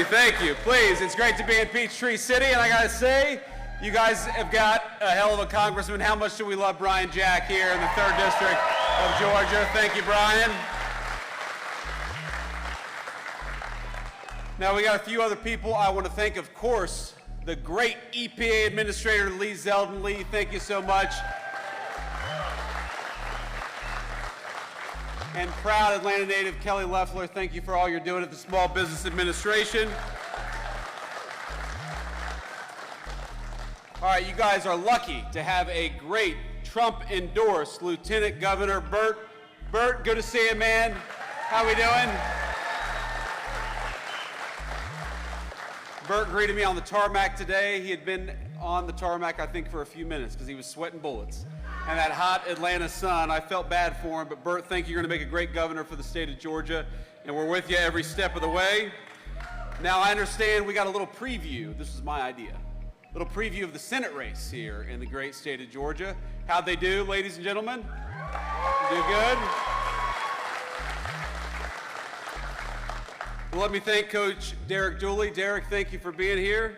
thank you. Please, it's great to be in Peachtree City, and I gotta say, you guys have got a hell of a congressman. How much do we love Brian Jack here in the 3rd District of Georgia? Thank you, Brian. Now, we got a few other people I want to thank, of course, the great EPA Administrator Lee Zeldin. Lee, thank you so much. And proud Atlanta native Kelly Loeffler, thank you for all you're doing at the Small Business Administration. All right, you guys are lucky to have a great Trump-endorsed Lieutenant Governor Burt. Burt, good to see you, man. How we doing? Burt greeted me on the tarmac today. He had been on the tarmac, I think, for a few minutes because he was sweating bullets. And that hot Atlanta sun, I felt bad for him, but Burt, thank you. You're gonna make a great governor for the state of Georgia, and we're with you every step of the way. Now, I understand we got a little preview. This is my idea. A little preview of the Senate race here in the great state of Georgia. How'd they do, ladies and gentlemen? Do good? Well, let me thank Coach Derek Dooley. Derek, thank you for being here.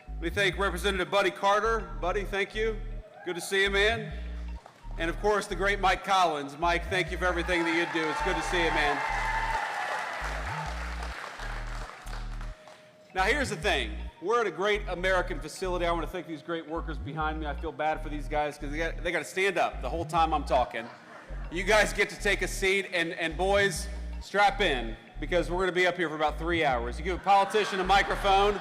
Let me thank Representative Buddy Carter. Buddy, thank you. Good to see you, man. And of course, the great Mike Collins. Mike, thank you for everything that you do. It's good to see you, man. Now, here's the thing. We're at a great American facility. I want to thank these great workers behind me. I feel bad for these guys because they got to stand up the whole time I'm talking. You guys get to take a seat, and boys, strap in, because we're going to be up here for about 3 hours. You give a politician a microphone,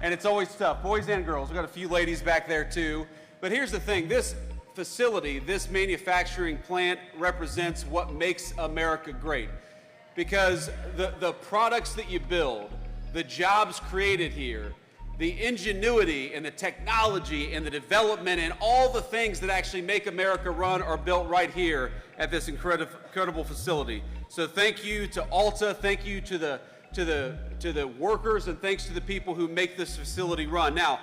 and it's always tough. Boys and girls. We've got a few ladies back there, too. But here's the thing. This facility, this manufacturing plant represents what makes America great. Because the products that you build, the jobs created here, the ingenuity and the technology and the development and all the things that actually make America run are built right here at this incredible facility. So thank you to ALTA, thank you to the workers, and thanks to the people who make this facility run. Now,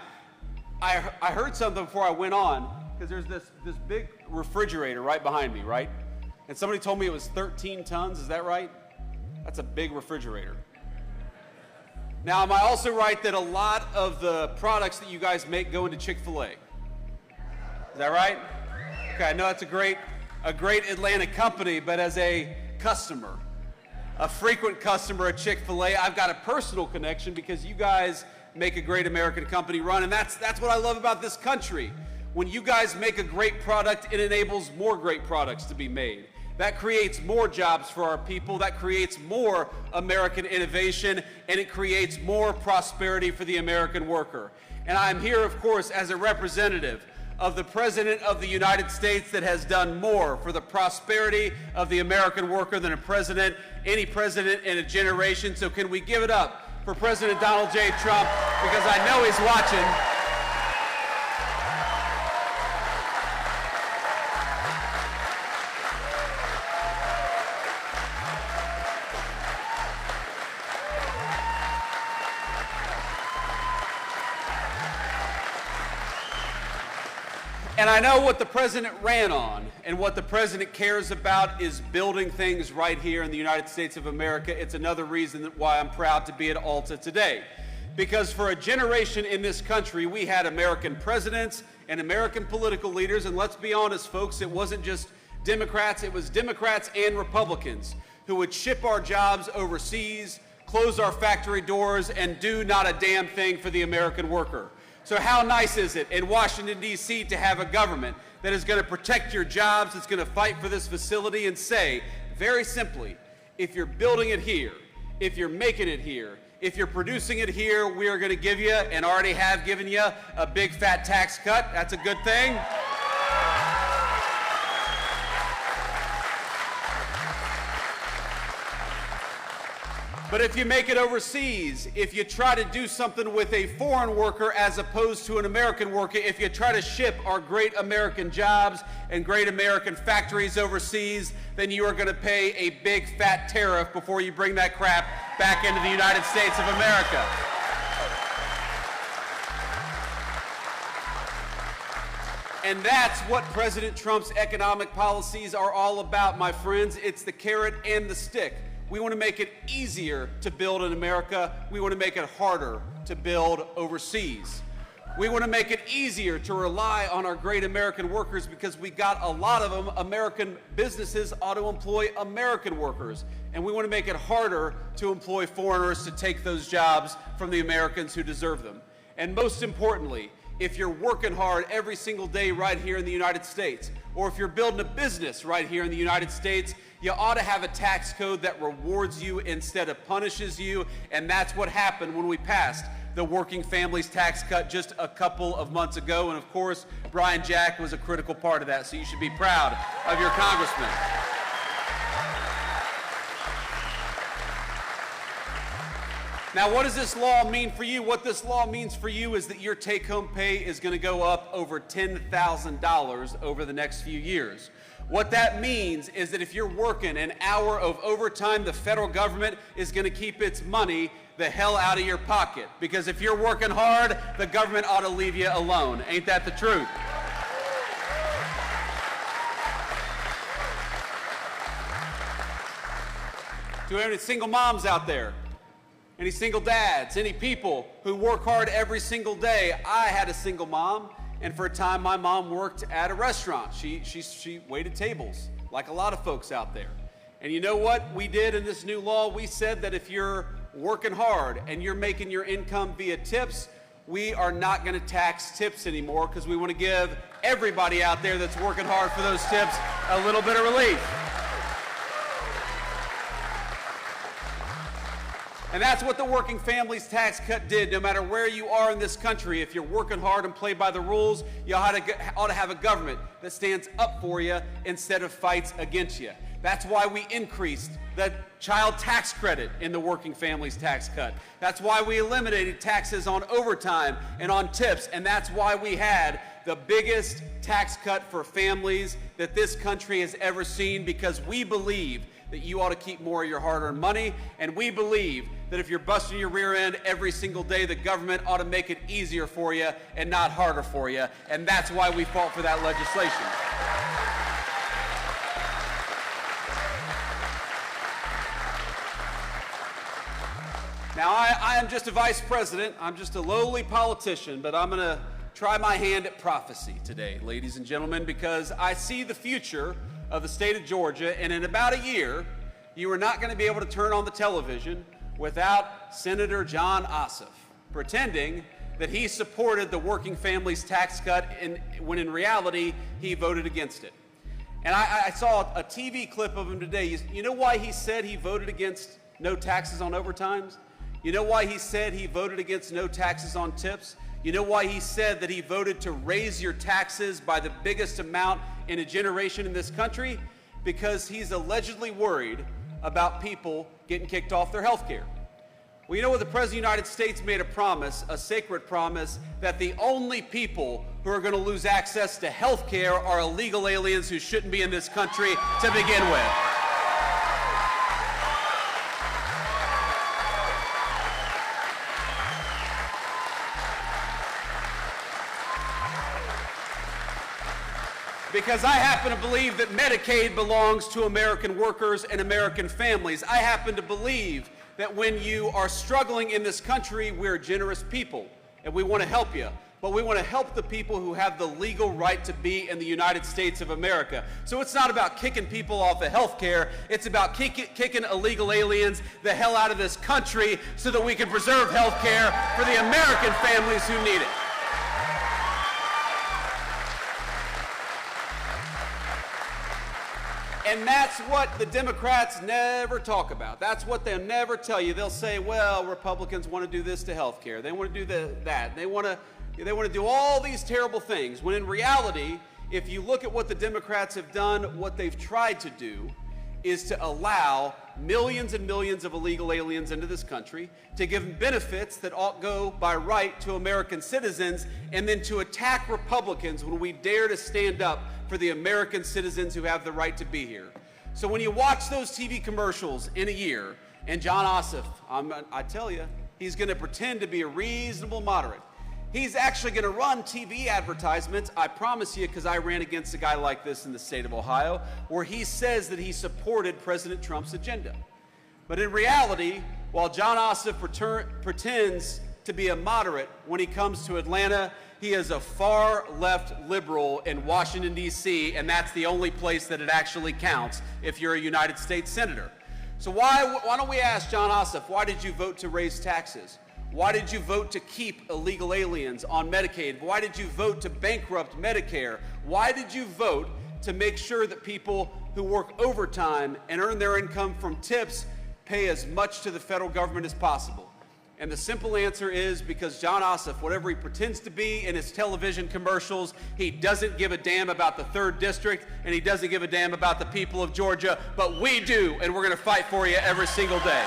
I heard something before I went on, because there's this big refrigerator right behind me, right? And somebody told me it was 13 tons, is that right? That's a big refrigerator. Now, am I also right that a lot of the products that you guys make go into Chick-fil-A? Is that right? Okay, I know it's a great Atlanta company, but as a customer, a frequent customer at Chick-fil-A, I've got a personal connection because you guys make a great American company run, and that's what I love about this country. When you guys make a great product, it enables more great products to be made. That creates more jobs for our people, that creates more American innovation, and it creates more prosperity for the American worker. And I'm here, of course, as a representative of the President of the United States that has done more for the prosperity of the American worker than any president in a generation. So can we give it up for President Donald J. Trump, because I know he's watching. And I know what the president ran on, and what the president cares about is building things right here in the United States of America. It's another reason why I'm proud to be at ALTA today. Because for a generation in this country, we had American presidents and American political leaders, and let's be honest, folks, it wasn't just Democrats, it was Democrats and Republicans who would ship our jobs overseas, close our factory doors, and do not a damn thing for the American worker. So how nice is it in Washington, D.C. to have a government that is going to protect your jobs, that's going to fight for this facility and say, very simply, if you're building it here, if you're making it here, if you're producing it here, we are going to give you, and already have given you, a big fat tax cut. That's a good thing. But if you make it overseas, if you try to do something with a foreign worker as opposed to an American worker, if you try to ship our great American jobs and great American factories overseas, then you are going to pay a big fat tariff before you bring that crap back into the United States of America. And that's what President Trump's economic policies are all about, my friends. It's the carrot and the stick. We want to make it easier to build in America. We want to make it harder to build overseas. We want to make it easier to rely on our great American workers because we got a lot of them. American businesses ought to employ American workers. And we want to make it harder to employ foreigners to take those jobs from the Americans who deserve them. And most importantly, if you're working hard every single day right here in the United States, or if you're building a business right here in the United States, you ought to have a tax code that rewards you instead of punishes you. And that's what happened when we passed the Working Families Tax Cut just a couple of months ago. And of course, Brian Jack was a critical part of that. So you should be proud of your congressman. Now, what does this law mean for you? What this law means for you is that your take-home pay is going to go up over $10,000 over the next few years. What that means is that if you're working an hour of overtime, the federal government is going to keep its money the hell out of your pocket. Because if you're working hard, the government ought to leave you alone. Ain't that the truth? Do any single moms out there? Any single dads, any people who work hard every single day? I had a single mom, and for a time my mom worked at a restaurant. She waited tables, like a lot of folks out there. And you know what we did in this new law? We said that if you're working hard and you're making your income via tips, we are not going to tax tips anymore because we want to give everybody out there that's working hard for those tips a little bit of relief. And that's what the Working Families Tax Cut did. No matter where you are in this country, if you're working hard and play by the rules, you ought to have a government that stands up for you instead of fights against you. That's why we increased the child tax credit in the Working Families Tax Cut. That's why we eliminated taxes on overtime and on tips. And that's why we had the biggest tax cut for families that this country has ever seen, because we believe that you ought to keep more of your hard-earned money, and we believe that if you're busting your rear end every single day, the government ought to make it easier for you and not harder for you, and that's why we fought for that legislation. Now, I am just a vice president. I'm just a lowly politician, but I'm going to try my hand at prophecy today, ladies and gentlemen, because I see the future of the state of Georgia, and in about a year, you are not going to be able to turn on the television without Senator John Ossoff pretending that he supported the Working Families Tax Cut when in reality he voted against it. And I saw a TV clip of him today. You know why he said he voted against no taxes on overtimes? You know why he said he voted against no taxes on tips? You know why he said that he voted to raise your taxes by the biggest amount in a generation in this country? Because he's allegedly worried about people getting kicked off their health care. Well, you know what? The President of the United States made a promise, a sacred promise, that the only people who are going to lose access to health care are illegal aliens who shouldn't be in this country to begin with. Because I happen to believe that Medicaid belongs to American workers and American families. I happen to believe that when you are struggling in this country, we're generous people, and we want to help you. But we want to help the people who have the legal right to be in the United States of America. So it's not about kicking people off of health care. It's about kicking illegal aliens the hell out of this country so that we can preserve health care for the American families who need it. And that's what the Democrats never talk about. That's what they'll never tell you. They'll say, well, Republicans want to do this to health care. They want to do that. They want to do all these terrible things. When in reality, if you look at what the Democrats have done, what they've tried to do is to allow millions and millions of illegal aliens into this country, to give them benefits that ought go by right to American citizens, and then to attack Republicans when we dare to stand up for the American citizens who have the right to be here. So when you watch those TV commercials in a year, and John Ossoff, I tell you, he's going to pretend to be a reasonable moderate. He's actually going to run TV advertisements, I promise you, because I ran against a guy like this in the state of Ohio, where he says that he supported President Trump's agenda. But in reality, while John Ossoff pretends to be a moderate when he comes to Atlanta, he is a far-left liberal in Washington, D.C., and that's the only place that it actually counts if you're a United States Senator. So why don't we ask John Ossoff, why did you vote to raise taxes? Why did you vote to keep illegal aliens on Medicaid? Why did you vote to bankrupt Medicare? Why did you vote to make sure that people who work overtime and earn their income from tips pay as much to the federal government as possible? And the simple answer is because John Ossoff, whatever he pretends to be in his television commercials, he doesn't give a damn about the 3rd District, and he doesn't give a damn about the people of Georgia, but we do, and we're going to fight for you every single day.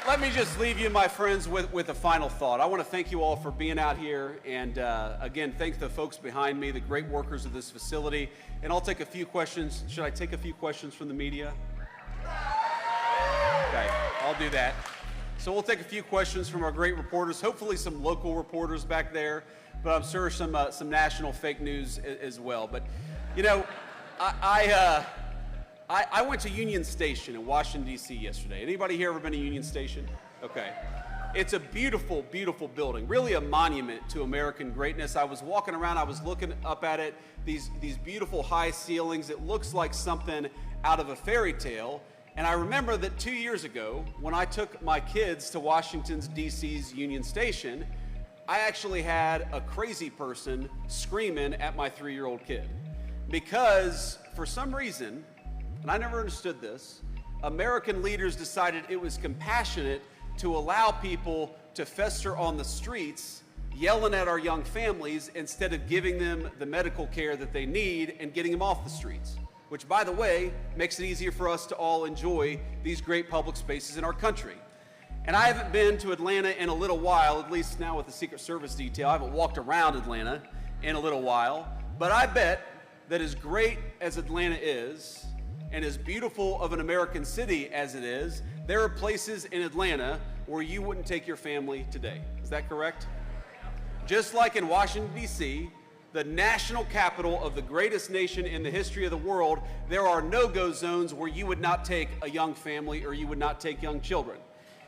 Let me just leave you, my friends, with a final thought. I want to thank you all for being out here, and again, thank the folks behind me, the great workers of this facility, and I'll take a few questions. Should I take a few questions from the media? Okay, I'll do that. So we'll take a few questions from our great reporters, hopefully some local reporters back there, but I'm sure some national fake news as well. But, you know, I went to Union Station in Washington, D.C. yesterday. Anybody here ever been to Union Station? Okay. It's a beautiful, beautiful building, really a monument to American greatness. I was walking around, I was looking up at it, these beautiful high ceilings. It looks like something out of a fairy tale. And I remember that 2 years ago, when I took my kids to Washington, D.C.'s Union Station, I actually had a crazy person screaming at my 3-year-old kid. Because for some reason, and I never understood this, American leaders decided it was compassionate to allow people to fester on the streets, yelling at our young families instead of giving them the medical care that they need and getting them off the streets, which, by the way, makes it easier for us to all enjoy these great public spaces in our country. And I haven't been to Atlanta in a little while, at least now with the Secret Service detail. I haven't walked around Atlanta in a little while, but I bet that as great as Atlanta is, and as beautiful of an American city as it is, there are places in Atlanta where you wouldn't take your family today. Is that correct? Just like in Washington, D.C., the national capital of the greatest nation in the history of the world, there are no-go zones where you would not take a young family or you would not take young children.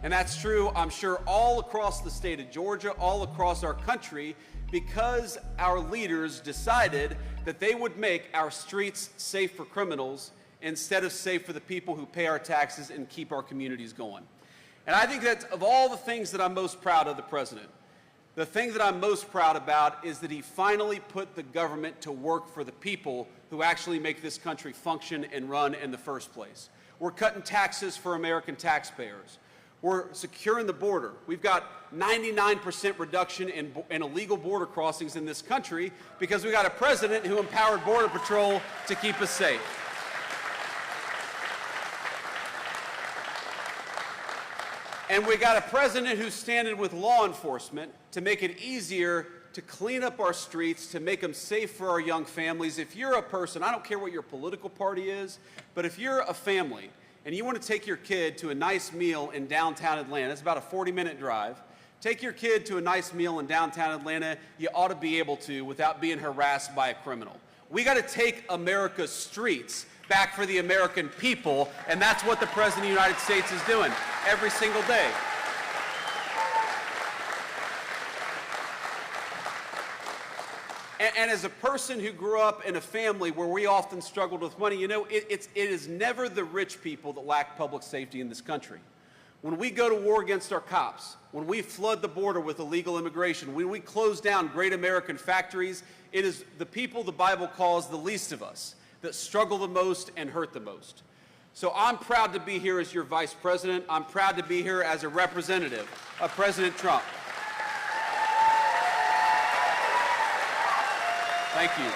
And that's true, I'm sure, all across the state of Georgia, all across our country, because our leaders decided that they would make our streets safe for criminals instead of safe for the people who pay our taxes and keep our communities going. And I think that of all the things that I'm most proud of the president, the thing that I'm most proud about is that he finally put the government to work for the people who actually make this country function and run in the first place. We're cutting taxes for American taxpayers. We're securing the border. We've got 99% reduction in illegal border crossings in this country because we got a president who empowered Border Patrol to keep us safe. And we got a president who's standing with law enforcement to make it easier to clean up our streets, to make them safe for our young families. If you're a person, I don't care what your political party is, but if you're a family and you want to take your kid to a nice meal in downtown Atlanta, it's about a 40-minute drive, take your kid to a nice meal in downtown Atlanta, you ought to be able to without being harassed by a criminal. We got to take America's streets back for the American people, and that's what the President of the United States is doing every single day. And as a person who grew up in a family where we often struggled with money, you know, it is never the rich people that lack public safety in this country. When we go to war against our cops, when we flood the border with illegal immigration, when we close down great American factories, it is the people the Bible calls the least of us that struggle the most and hurt the most. So I'm proud to be here as your vice president. I'm proud to be here as a representative of President Trump. Thank you.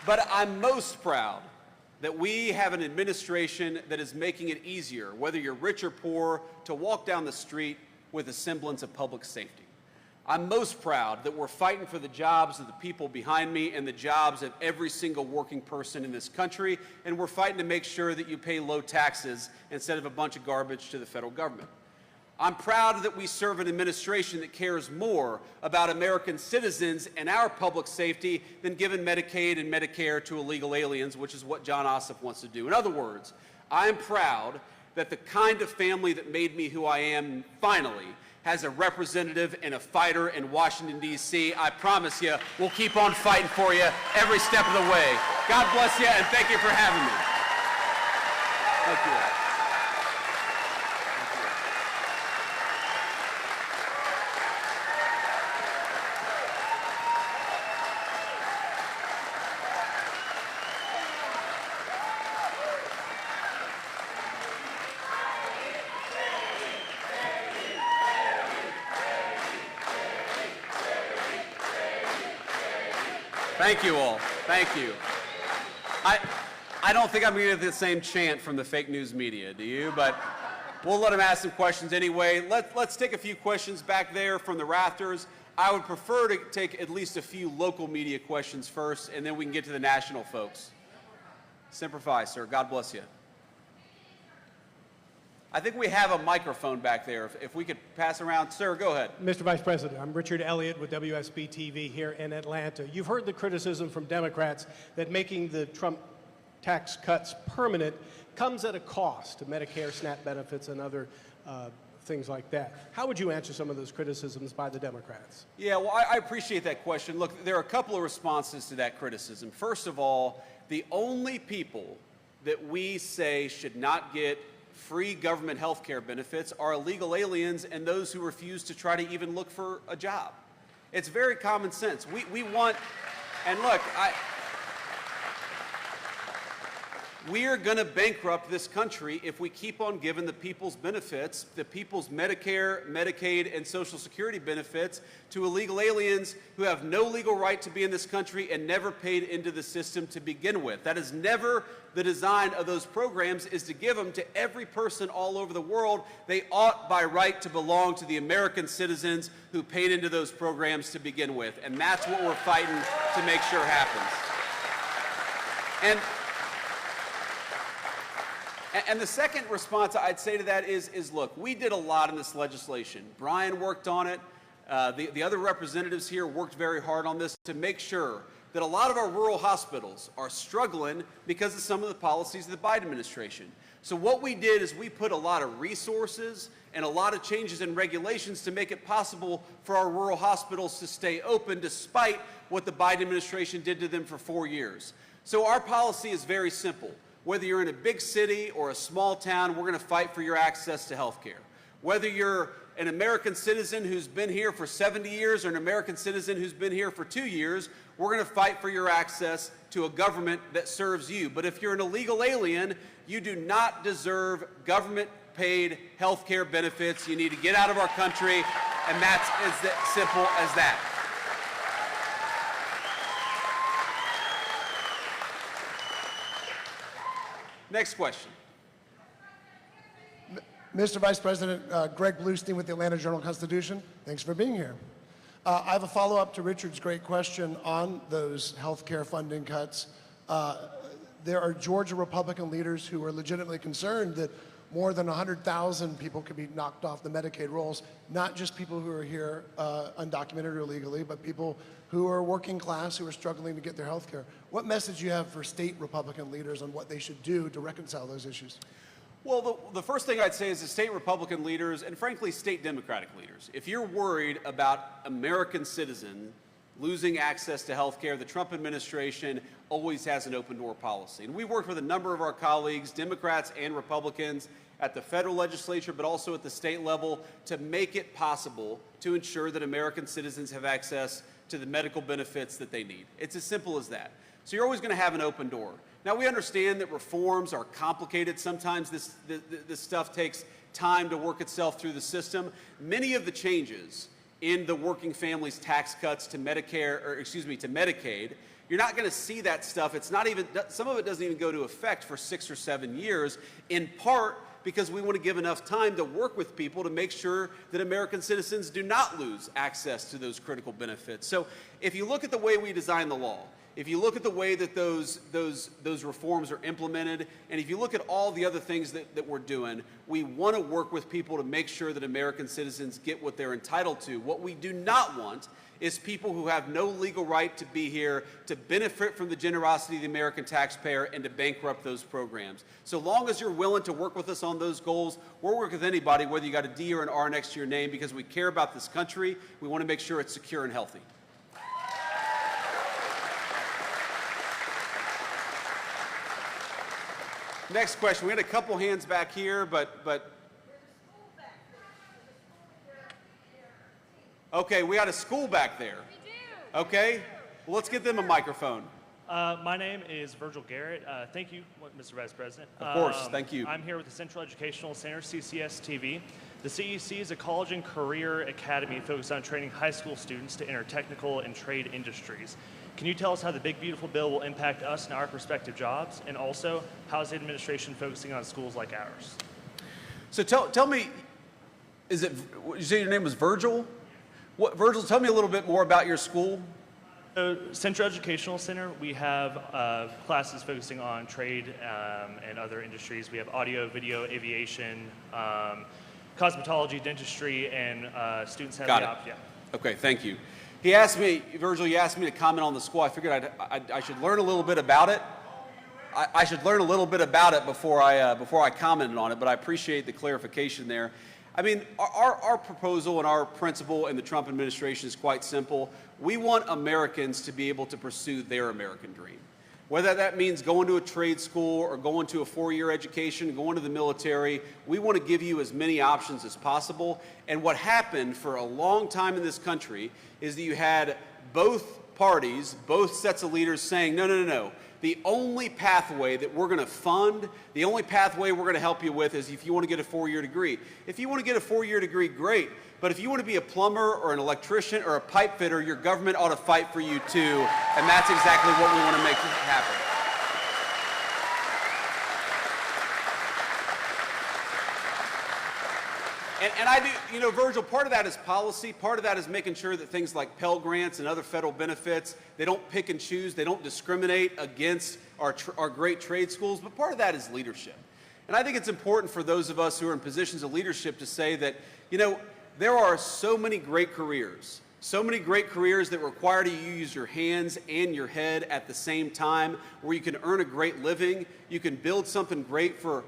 But I'm most proud that we have an administration that is making it easier, whether you're rich or poor, to walk down the street with a semblance of public safety. I'm most proud that we're fighting for the jobs of the people behind me and the jobs of every single working person in this country, and we're fighting to make sure that you pay low taxes instead of a bunch of garbage to the federal government. I'm proud that we serve an administration that cares more about American citizens and our public safety than giving Medicaid and Medicare to illegal aliens, which is what John Ossoff wants to do. In other words, I'm proud that the kind of family that made me who I am finally has a representative and a fighter in Washington, D.C. I promise you, we'll keep on fighting for you every step of the way. God bless you, and thank you for having me. Thank you. Thank you all. Thank you. I don't think I'm going to get the same chant from the fake news media, do you? But we'll let them ask some questions anyway. Let's take a few questions back there from the rafters. I would prefer to take at least a few local media questions first, and then we can get to the national folks. Semper Fi, sir. God bless you. I think we have a microphone back there. If we could pass around. Sir, go ahead. Mr. Vice President, I'm Richard Elliott with WSB-TV here in Atlanta. You've heard the criticism from Democrats that making the Trump tax cuts permanent comes at a cost to Medicare, SNAP benefits, and other things like that. How would you answer some of those criticisms by the Democrats? Yeah, well, I appreciate that question. Look, there are a couple of responses to that criticism. First of all, the only people that we say should not get free government health care benefits are illegal aliens and those who refuse to try to even look for a job. It's very common sense. We want, and look, we are going to bankrupt this country if we keep on giving the people's benefits, the people's Medicare, Medicaid, and Social Security benefits to illegal aliens who have no legal right to be in this country and never paid into the system to begin with. That is never the design of those programs, is to give them to every person all over the world. They ought by right to belong to the American citizens who paid into those programs to begin with. And that's what we're fighting to make sure happens. And the second response I'd say to that is look, we did a lot in this legislation. Brian worked on it. The other representatives here worked very hard on this to make sure that a lot of our rural hospitals are struggling because of some of the policies of the Biden administration. So what we did is we put a lot of resources and a lot of changes in regulations to make it possible for our rural hospitals to stay open despite what the Biden administration did to them for 4 years. So our policy is very simple. Whether you're in a big city or a small town, we're going to fight for your access to health care. Whether you're an American citizen who's been here for 70 years or an American citizen who's been here for 2 years, we're going to fight for your access to a government that serves you. But if you're an illegal alien, you do not deserve government-paid health care benefits. You need to get out of our country, and that's as simple as that. Next question. Mr. Vice President, Greg Bluestein with the Atlanta Journal-Constitution. Thanks for being here. I have a follow-up to Richard's great question on those health care funding cuts. There are Georgia Republican leaders who are legitimately concerned that more than 100,000 people could be knocked off the Medicaid rolls, not just people who are here undocumented or illegally, but people who are working class, who are struggling to get their health care. What message do you have for state Republican leaders on what they should do to reconcile those issues? Well, the first thing I'd say is the state Republican leaders and, frankly, state Democratic leaders. If you're worried about American citizens losing access to health care, the Trump administration always has an open-door policy. And we've worked with a number of our colleagues, Democrats and Republicans, at the federal legislature, but also at the state level, to make it possible to ensure that American citizens have access to the medical benefits that they need. It's as simple as that. So you're always going to have an open door. Now, we understand that reforms are complicated. Sometimes this stuff takes time to work itself through the system. Many of the changes in the working families tax cuts to Medicare, or excuse me, to Medicaid, you're not going to see that stuff. It's not even, some of it doesn't even go to effect for 6 or 7 years, in part because we want to give enough time to work with people to make sure that American citizens do not lose access to those critical benefits. So if you look at the way we design the law, if you look at the way that those reforms are implemented, and if you look at all the other things that we're doing, we want to work with people to make sure that American citizens get what they're entitled to. What we do not want is people who have no legal right to be here, to benefit from the generosity of the American taxpayer, and to bankrupt those programs. So long as you're willing to work with us on those goals, we'll work with anybody, whether you got a D or an R next to your name, because we care about this country. We want to make sure it's secure and healthy. Next question. We had a couple hands back here, but okay, we got a school back there. We do. Okay, well, let's get them a microphone. My name is Virgil Garrett. Thank you, Mr. Vice President. Of course, thank you. I'm here with the Central Educational Center, CCS-TV. The CEC is a college and career academy focused on training high school students to enter technical and trade industries. Can you tell us how the big, beautiful bill will impact us and our prospective jobs? And also, how is the administration focusing on schools like ours? So tell me, you say your name was Virgil? Virgil, tell me a little bit more about your school. So, Central Educational Center, we have classes focusing on trade and other industries. We have audio, video, aviation, cosmetology, dentistry, and students have Got the it. option. Okay, thank you. He asked me, Virgil, you asked me to comment on the school. I figured I should learn a little bit about it. I should learn a little bit about it before I commented on it, but I appreciate the clarification there. I mean, our proposal and our principle in the Trump administration is quite simple. We want Americans to be able to pursue their American dream. Whether that means going to a trade school or going to a four-year education, going to the military, we want to give you as many options as possible. And what happened for a long time in this country is that you had both parties, both sets of leaders saying, no, no, no, no. The only pathway that we're going to fund, the only pathway we're going to help you with is if you want to get a four-year degree. If you want to get a four-year degree, great. But if you want to be a plumber or an electrician or a pipe fitter, your government ought to fight for you too. And that's exactly what we want to make happen. And I do, you know, Virgil, part of that is policy. Part of that is making sure that things like Pell Grants and other federal benefits, they don't pick and choose. They don't discriminate against our great trade schools. But part of that is leadership. And I think it's important for those of us who are in positions of leadership to say that, you know, there are so many great careers that require you use your hands and your head at the same time, where you can earn a great living, you can build something great for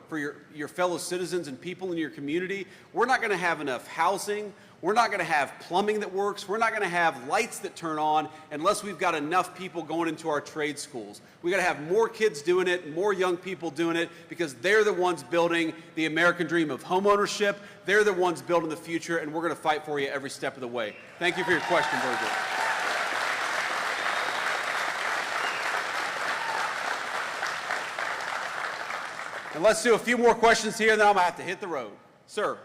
your fellow citizens and people in your community. We're not going to have enough housing. We're not going to have plumbing that works. We're not going to have lights that turn on unless we've got enough people going into our trade schools. We've got to have more kids doing it, more young people doing it, because they're the ones building the American dream of homeownership. They're the ones building the future, and we're going to fight for you every step of the way. Thank you for your question, Virgil. And let's do a few more questions here, and then I'm going to have to hit the road. Sir.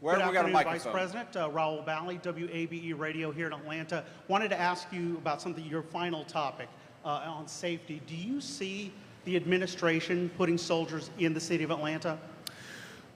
Where have we got a microphone? Vice President, Raul Bally, WABE Radio here in Atlanta. Wanted to ask you about something, your final topic on safety. Do you see the administration putting soldiers in the city of Atlanta?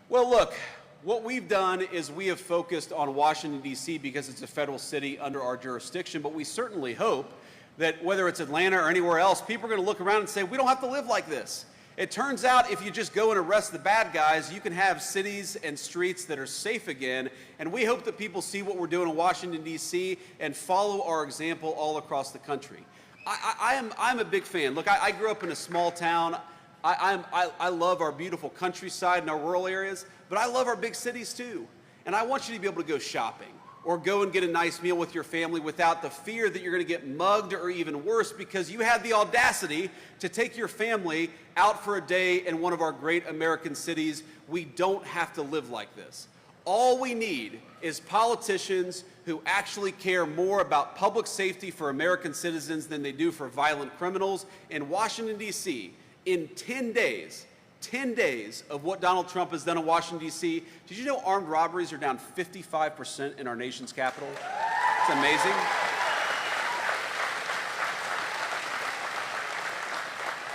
Well, look, what we've done is we have focused on Washington, D.C. because it's a federal city under our jurisdiction, but we certainly hope that whether it's Atlanta or anywhere else, people are going to look around and say, we don't have to live like this. It turns out if you just go and arrest the bad guys, you can have cities and streets that are safe again. And we hope that people see what we're doing in Washington, D.C. and follow our example all across the country. I'm a big fan. Look, I grew up in a small town. I love our beautiful countryside and our rural areas, but I love our big cities too. And I want you to be able to go shopping or go and get a nice meal with your family without the fear that you're going to get mugged, or even worse, because you had the audacity to take your family out for a day in one of our great American cities. We don't have to live like this. All we need is politicians who actually care more about public safety for American citizens than they do for violent criminals. In Washington, D.C., in 10 days of what Donald Trump has done in Washington, D.C., did you know armed robberies are down 55% in our nation's capital? It's amazing.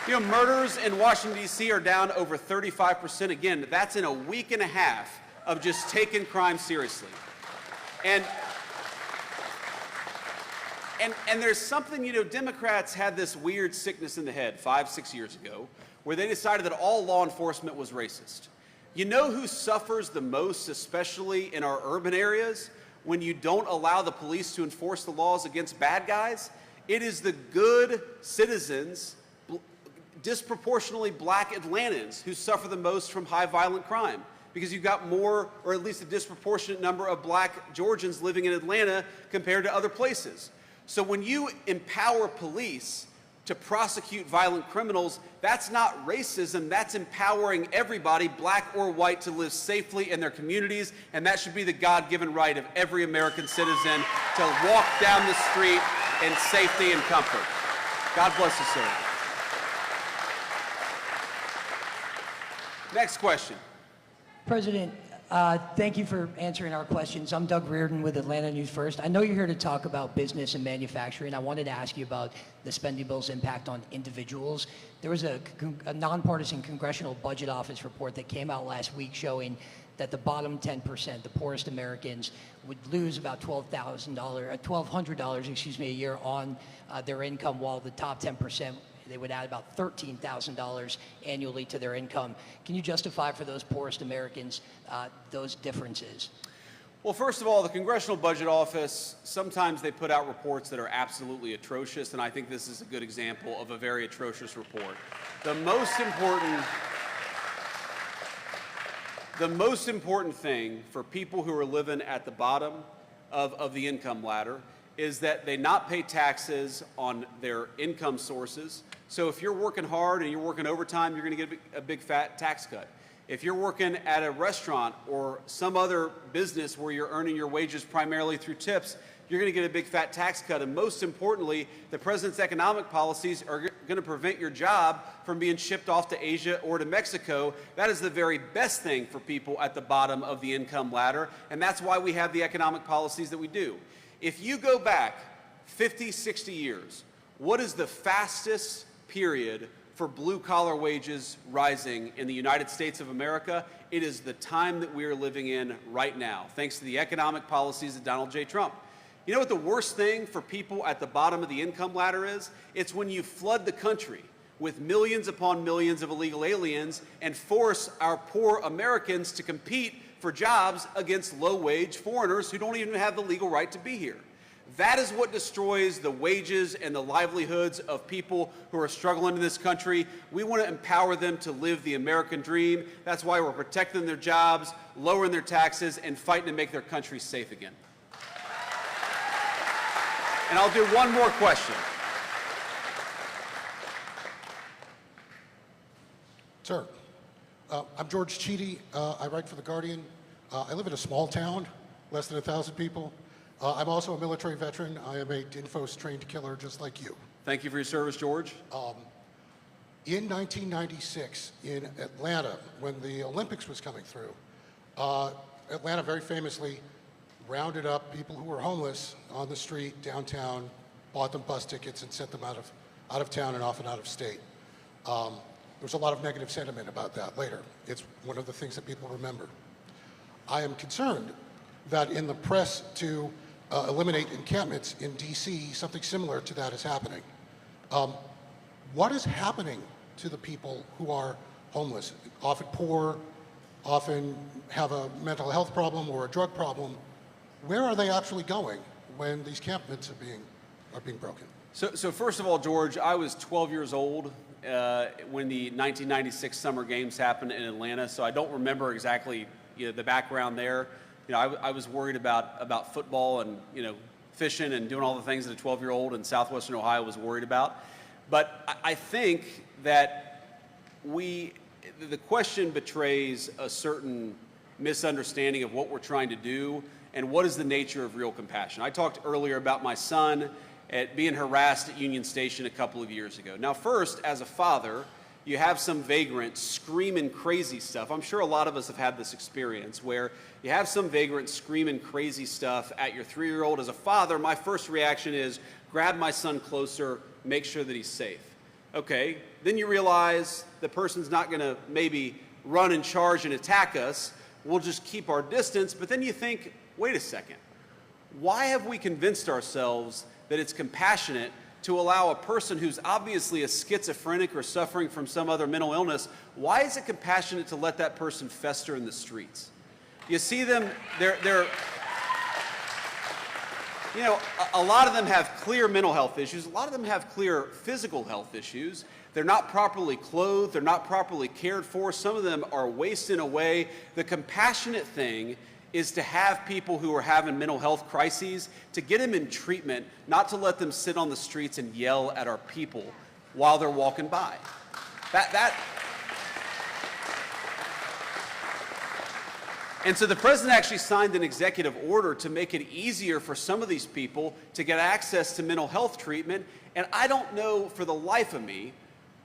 You know, murders in Washington, D.C. are down over 35%. Again, that's in a week and a half of just taking crime seriously. And there's something, you know, Democrats had this weird sickness in the head 5-6 years ago where they decided that all law enforcement was racist. You know who suffers the most, especially in our urban areas, when you don't allow the police to enforce the laws against bad guys? It is the good citizens, disproportionately black Atlantans, who suffer the most from high violent crime, because you've got more, or at least a disproportionate number of black Georgians living in Atlanta compared to other places. So when you empower police to prosecute violent criminals, that's not racism, that's empowering everybody, black or white, to live safely in their communities, and that should be the God-given right of every American citizen to walk down the street in safety and comfort. God bless you, sir. Next question. President, thank you for answering our questions. I'm Doug Reardon with Atlanta News First. I know you're here to talk about business and manufacturing. I wanted to ask you about the spending bill's impact on individuals. There was a nonpartisan Congressional Budget Office report that came out last week showing that the bottom 10%, the poorest Americans, would lose about $1,200 a year on their income, while the top 10%, they would add about $13,000 annually to their income. Can you justify for those poorest Americans those differences? Well, first of all, the Congressional Budget Office, sometimes they put out reports that are absolutely atrocious, and I think this is a good example of a very atrocious report. The most important thing for people who are living at the bottom of the income ladder is that they not pay taxes on their income sources. So if you're working hard and you're working overtime, you're going to get a big fat tax cut. If you're working at a restaurant or some other business where you're earning your wages primarily through tips, you're going to get a big fat tax cut. And most importantly, the president's economic policies are going to prevent your job from being shipped off to Asia or to Mexico. That is the very best thing for people at the bottom of the income ladder, and that's why we have the economic policies that we do. If you go back 50, 60 years, what is the fastest period for blue-collar wages rising in the United States of America? It is the time that we are living in right now, thanks to the economic policies of Donald J. Trump. You know what the worst thing for people at the bottom of the income ladder is? It's when you flood the country with millions upon millions of illegal aliens and force our poor Americans to compete for jobs against low-wage foreigners who don't even have the legal right to be here. That is what destroys the wages and the livelihoods of people who are struggling in this country. We want to empower them to live the American dream. That's why we're protecting their jobs, lowering their taxes, and fighting to make their country safe again. And I'll do one more question. Sir, I'm George Cheedy. I write for The Guardian. I live in a small town, less than 1,000 people. I'm also a military veteran. I am a DINFOS-trained killer just like you. Thank you for your service, George. In 1996, in Atlanta, when the Olympics was coming through, Atlanta very famously rounded up people who were homeless on the street downtown, bought them bus tickets, and sent them out of town and often out of state. There was a lot of negative sentiment about that later. It's one of the things that people remember. I am concerned that in the press to eliminate encampments in DC, something similar to that is happening. What is happening to the people who are homeless, often poor, often have a mental health problem or a drug problem? Where are they actually going when these encampments are being broken? So first of all, George, I was 12 years old when the 1996 Summer Games happened in Atlanta, so I don't remember exactly the background there. I was worried about football and fishing and doing all the things that a 12-year-old in southwestern Ohio was worried about. But I think that the question betrays a certain misunderstanding of what we're trying to do and what is the nature of real compassion. I talked earlier about my son being harassed at Union Station a couple of years ago. Now, first, as a father, you have some vagrant screaming crazy stuff. I'm sure a lot of us have had this experience where you have some vagrant screaming crazy stuff at your 3-year-old. As a father, my first reaction is grab my son closer, make sure that he's safe. Okay, then you realize the person's not going to maybe run and charge and attack us. We'll just keep our distance. But then you think, wait a second. Why have we convinced ourselves that it's compassionate to allow a person who's obviously a schizophrenic or suffering from some other mental illness, why is it compassionate to let that person fester in the streets? You see them, they're you know, a lot of them have clear mental health issues. A lot of them have clear physical health issues. They're not properly clothed. They're not properly cared for. Some of them are wasting away. The compassionate thing is to have people who are having mental health crises, to get them in treatment, not to let them sit on the streets and yell at our people while they're walking by. And so the president actually signed an executive order to make it easier for some of these people to get access to mental health treatment. And I don't know for the life of me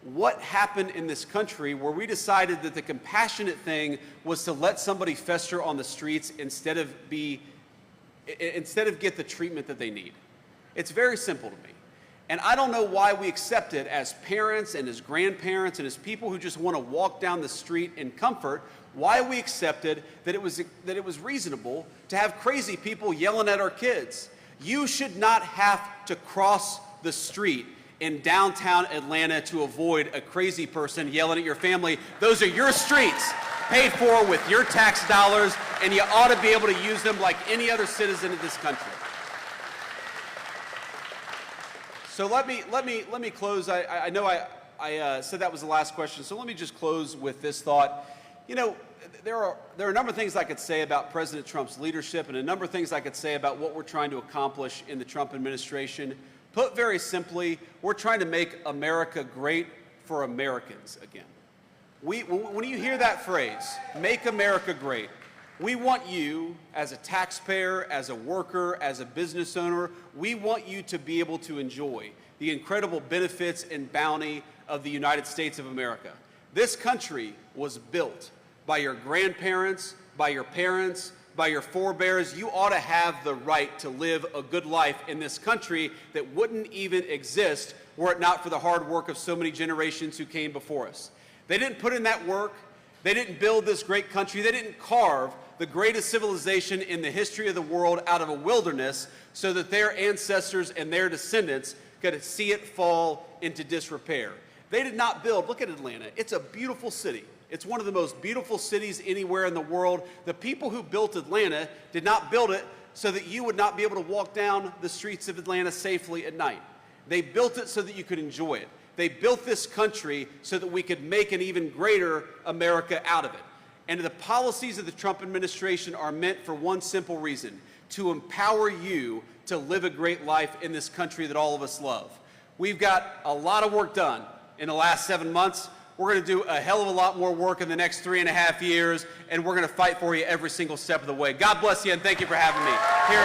what happened in this country where we decided that the compassionate thing was to let somebody fester on the streets instead of get the treatment that they need. It's very simple to me. And I don't know why we accept it as parents and as grandparents and as people who just want to walk down the street in comfort, why we accepted that it was reasonable to have crazy people yelling at our kids. You should not have to cross the street in downtown Atlanta to avoid a crazy person yelling at your family. Those are your streets, paid for with your tax dollars, and you ought to be able to use them like any other citizen of this country. So let me close. I know I said that was the last question, so let me just close with this thought. You know, there are a number of things I could say about President Trump's leadership and a number of things I could say about what we're trying to accomplish in the Trump administration. Put very simply, we're trying to make America great for Americans again. When you hear that phrase, make America great, we want you as a taxpayer, as a worker, as a business owner, we want you to be able to enjoy the incredible benefits and bounty of the United States of America. This country was built by your grandparents, by your parents, by your forebears. You ought to have the right to live a good life in this country that wouldn't even exist were it not for the hard work of so many generations who came before us. They didn't put in that work. They didn't build this great country. They didn't carve the greatest civilization in the history of the world out of a wilderness so that their ancestors and their descendants could see it fall into disrepair. They did not build, look at Atlanta, it's a beautiful city. It's one of the most beautiful cities anywhere in the world. The people who built Atlanta did not build it so that you would not be able to walk down the streets of Atlanta safely at night. They built it so that you could enjoy it. They built this country so that we could make an even greater America out of it. And the policies of the Trump administration are meant for one simple reason: to empower you to live a great life in this country that all of us love. We've got a lot of work done in the last 7 months. We're going to do a hell of a lot more work in the next 3.5 years, and we're going to fight for you every single step of the way. God bless you, and thank you for having me here.